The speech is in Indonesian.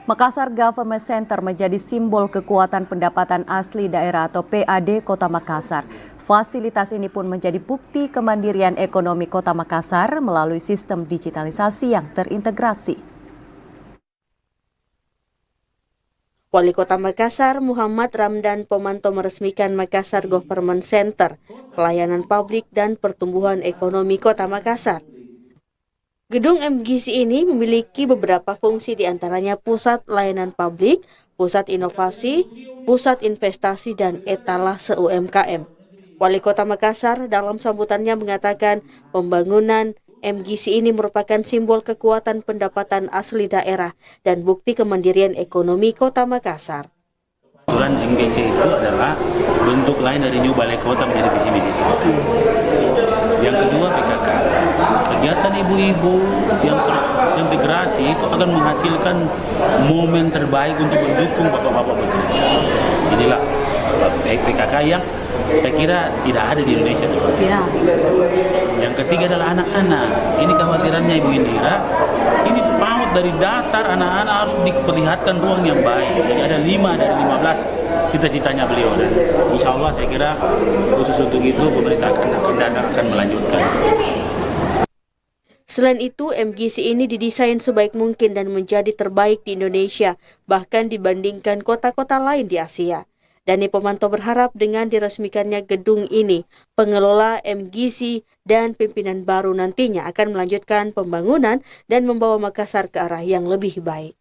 Makassar Government Center menjadi simbol kekuatan pendapatan asli daerah atau PAD Kota Makassar. Fasilitas ini pun menjadi bukti kemandirian ekonomi Kota Makassar melalui sistem digitalisasi yang terintegrasi. Wali Kota Makassar, Muhammad Ramdan Pomanto meresmikan Makassar Government Center, pelayanan publik dan pertumbuhan ekonomi Kota Makassar. Gedung MGC ini memiliki beberapa fungsi, diantaranya pusat layanan publik, pusat inovasi, pusat investasi, dan etalase UMKM. Wali Kota Makassar dalam sambutannya mengatakan pembangunan MGC ini merupakan simbol kekuatan pendapatan asli daerah dan bukti kemandirian ekonomi Kota Makassar. Kebetulan MGC itu adalah bentuk lain dari New Balai Kota menjadi visi misi. Yang kedua PKK, kegiatan ibu-ibu yang terintegrasi itu akan menghasilkan momen terbaik untuk mendukung bapak-bapak bekerja. Inilah PKK yang saya kira tidak ada di Indonesia. Ya. Yang ketiga adalah anak-anak. Ini kekhawatirannya Ibu Indira. Ini PAUD dari dasar anak-anak harus diperlihatkan ruang yang baik. Jadi ada 5 dari 15 cita-citanya beliau. Dan insya Allah saya kira khusus untuk itu pemerintah akan melanjutkan. Selain itu, MGC ini didesain sebaik mungkin dan menjadi terbaik di Indonesia, bahkan dibandingkan kota-kota lain di Asia. Dani Pomanto berharap dengan diresmikannya gedung ini, pengelola MGC dan pimpinan baru nantinya akan melanjutkan pembangunan dan membawa Makassar ke arah yang lebih baik.